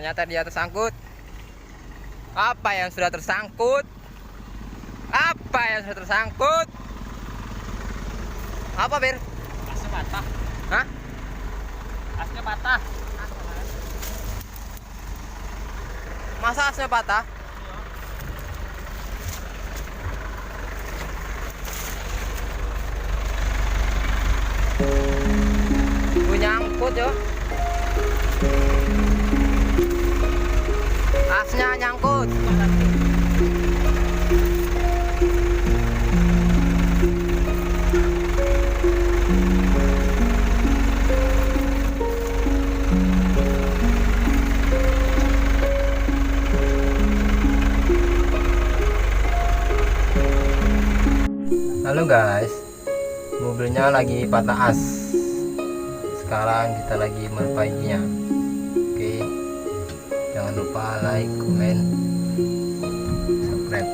Ternyata dia tersangkut. Apa yang sudah tersangkut? Apa yang sudah tersangkut? Apa, Bir? Asnya patah. Hah? Asnya patah. Masa asnya patah? Gue nyangkut yo. Asnya nyangkut. Halo guys, mobilnya lagi patah as. Sekarang kita lagi merbaikinya. Oke, jangan lupa like, komen, subscribe.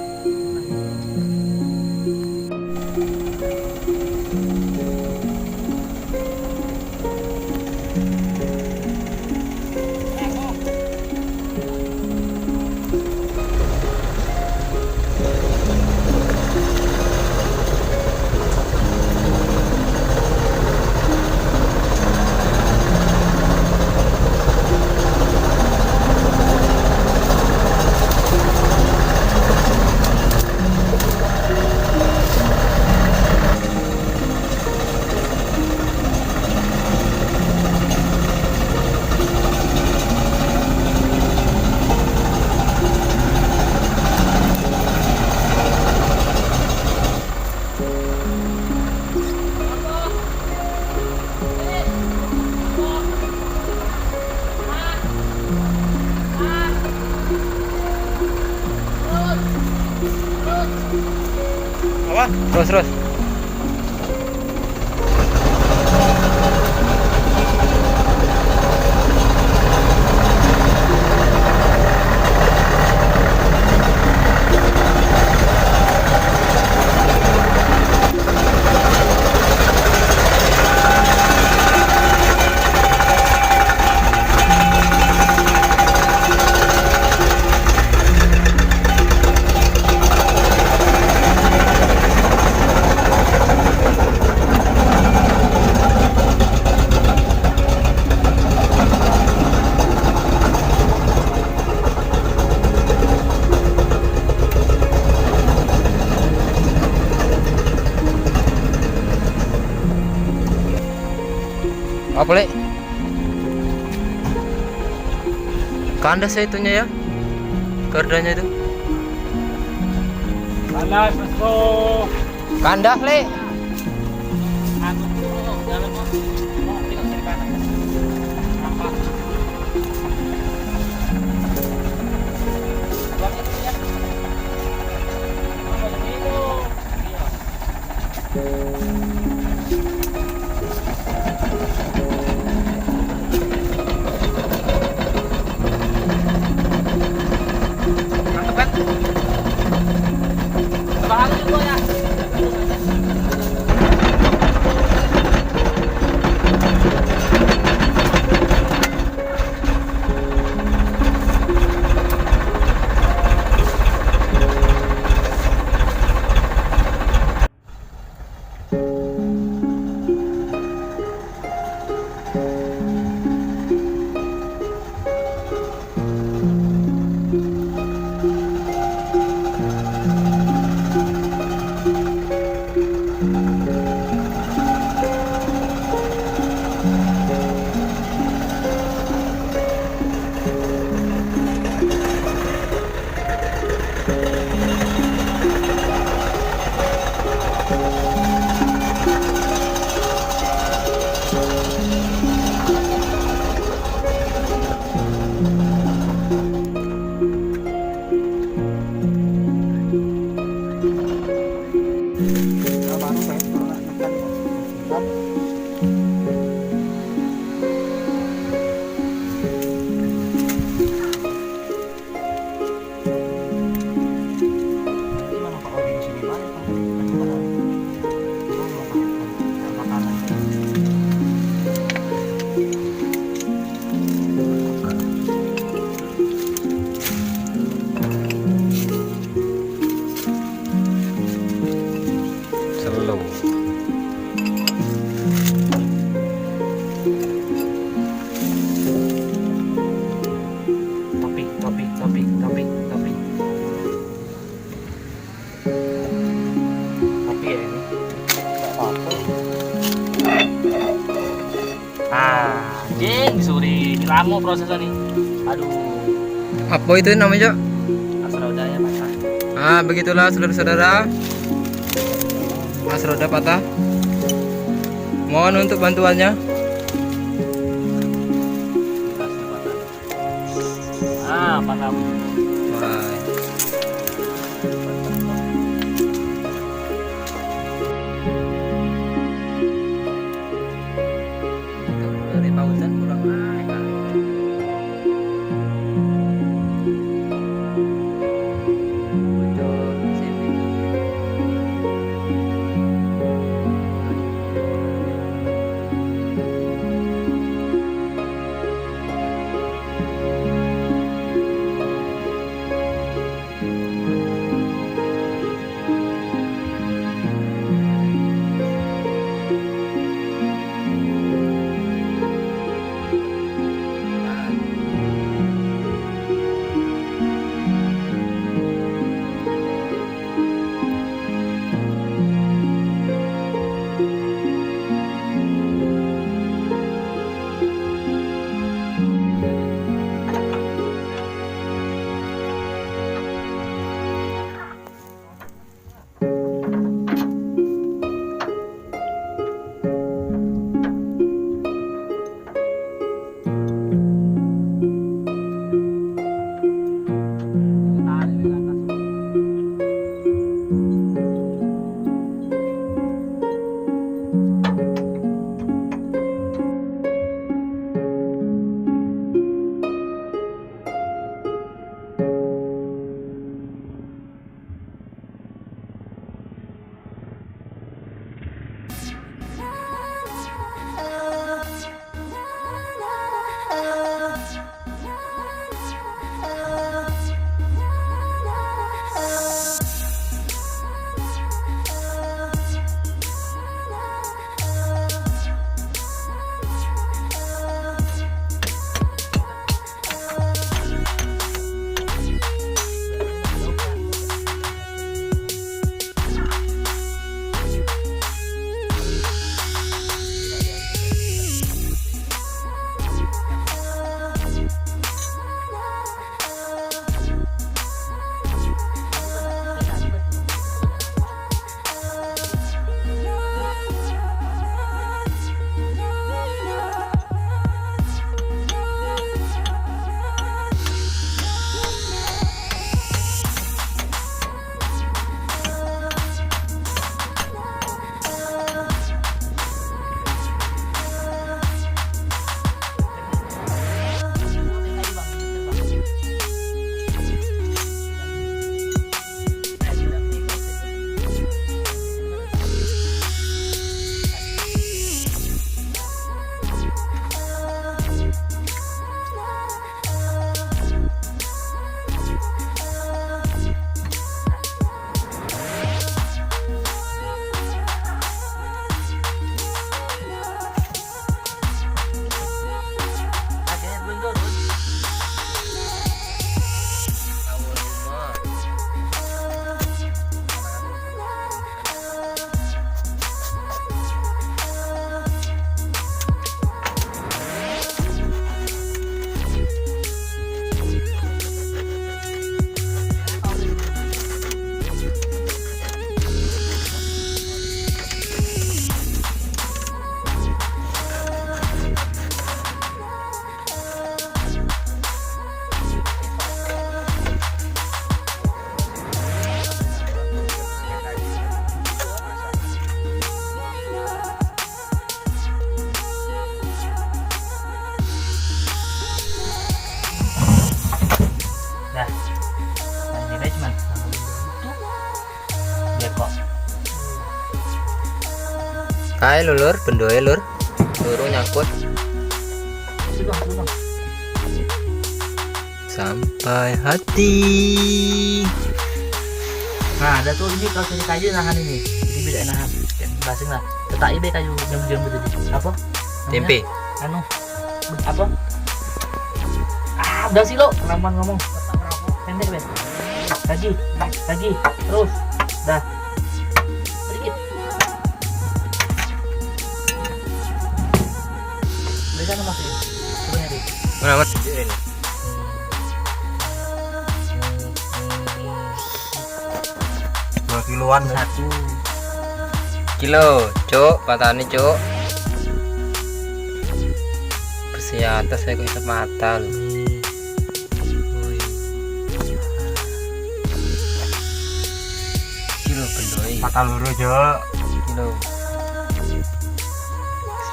Apa? Terus. Apa, Le? Kandas ya itunya ya? Kardanya itu. Kandas, Mas Bro. Kandas, Le. Aku jalan mau tinggal kiri kanan. Apa? Buang itu ya. Apa itu? Iya. Mantap kan? Coba aku juga ya. Anjing, suri. Lama prosesnya nih. Aduh. Apa itu namanya, Cok? As roda ya patah. Ah, begitulah saudara-saudara. As roda patah. Mohon untuk bantuannya. Asnya patah. Ah, patah. Bye. Dari pausan kurang naik kan. Bocor CV. Kae lur, bendoe lur. Luru nyangkut. Sampai hati. Nah, ada tuh ini kalau sini kayu nahan ini. Jadi beda nahan. Basing lah. Tetak ibe kayu jam-jam gitu. Apa? Tempe. Anu. Apa? Ah, udah sih lo. Kelamaan ngomong. Pendek, Ben. Lagi. Terus. Dah. Sedikit. Di sana masih. Turunnya di. Mana mas? 2 kiloan Satu. Kilo, cuk, patani cuk. Bersih atas saya kok isap mata lu. Kilo bendoi. mata luru jo. Kilo.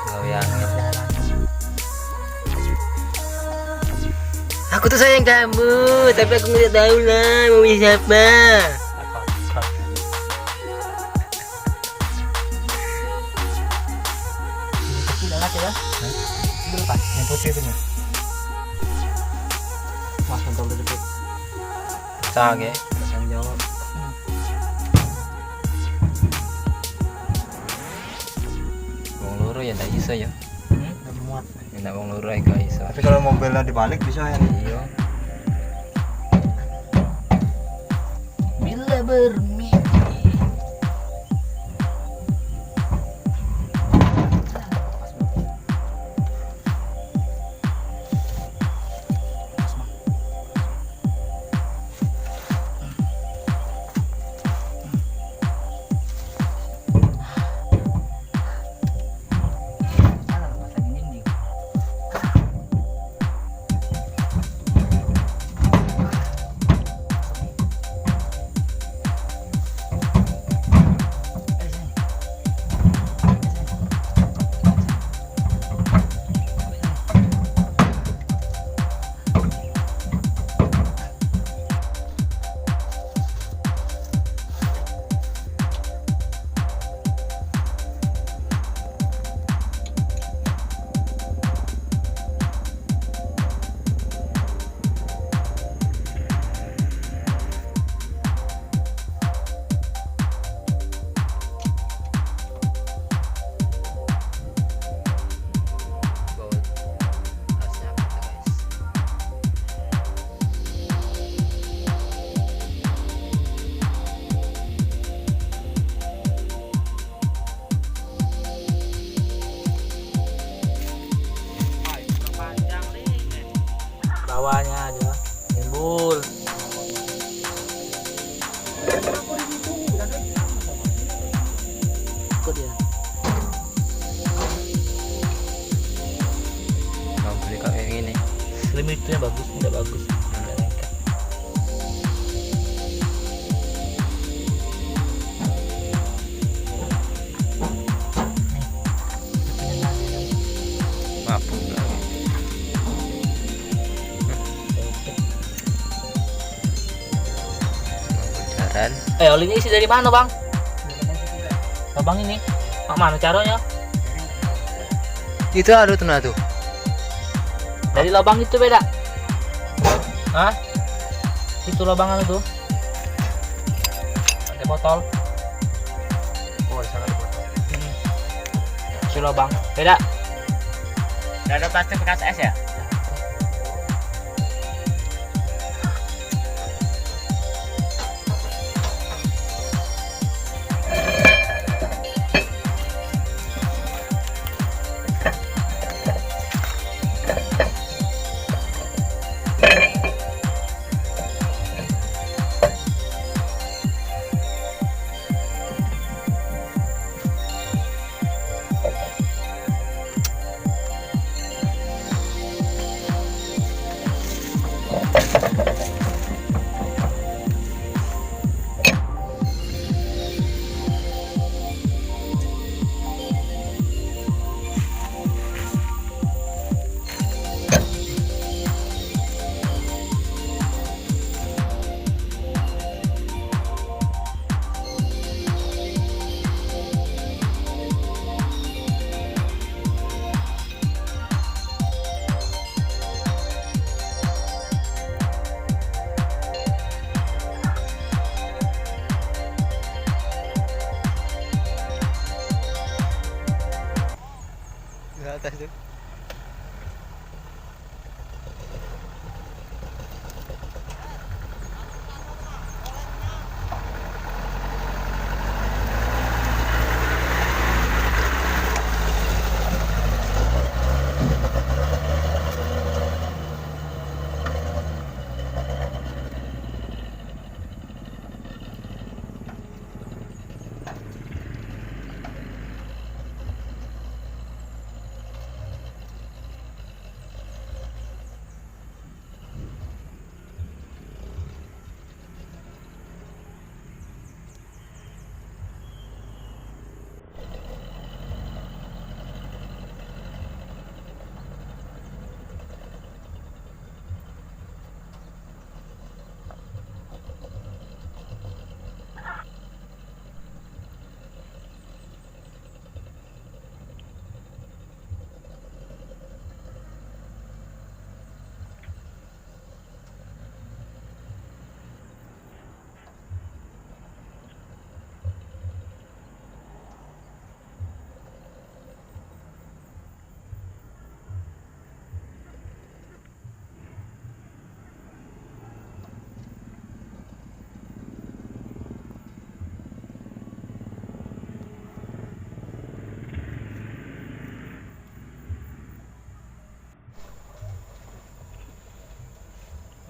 Seloyangnya. Aku tuh sayang kamu, tapi aku nggak tahu lah mau punya siapa. Kecil banget ya. Itu lepas yang putih itu nih. Mas untuk deket Pecah ya. yang jawab. Wong loro ya ndak iso ya. Udah muat. Ya ndak wong loro gak iso. Tapi kalau mobilnya dibalik bisa ya. Iya. Bila bermimpi. Bawahnya aja timbul. Ikut ya. Mau beli kayak gini. Limitnya bagus, tidak bagus. Tidak lengket. Mabuk lagi. Mabuk jalan. Olinya isi dari mana bang? Bang ini. Mak mana caranya? Itu ada tuh tuh. Dari lubang itu beda. Hah? Itu lubangan itu. Pakai botol. Oh, di sana ada botol. Si lubang beda. Gak ada plastik bekas es ya?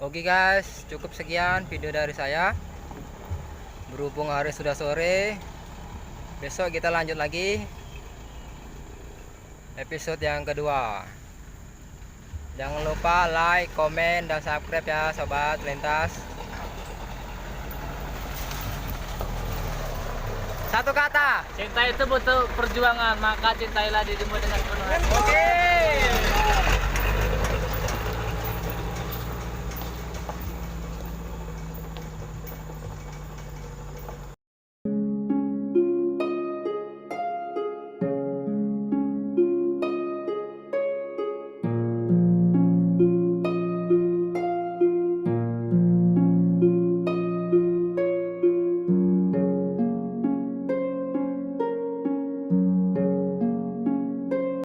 Oke guys, cukup sekian video dari saya. Berhubung hari sudah sore, besok kita lanjut lagi episode yang kedua. Jangan lupa like, komen, dan subscribe ya sobat lintas. Satu kata. Cinta itu butuh perjuangan, maka cintailah dirimu dengan penuh hati. Oke.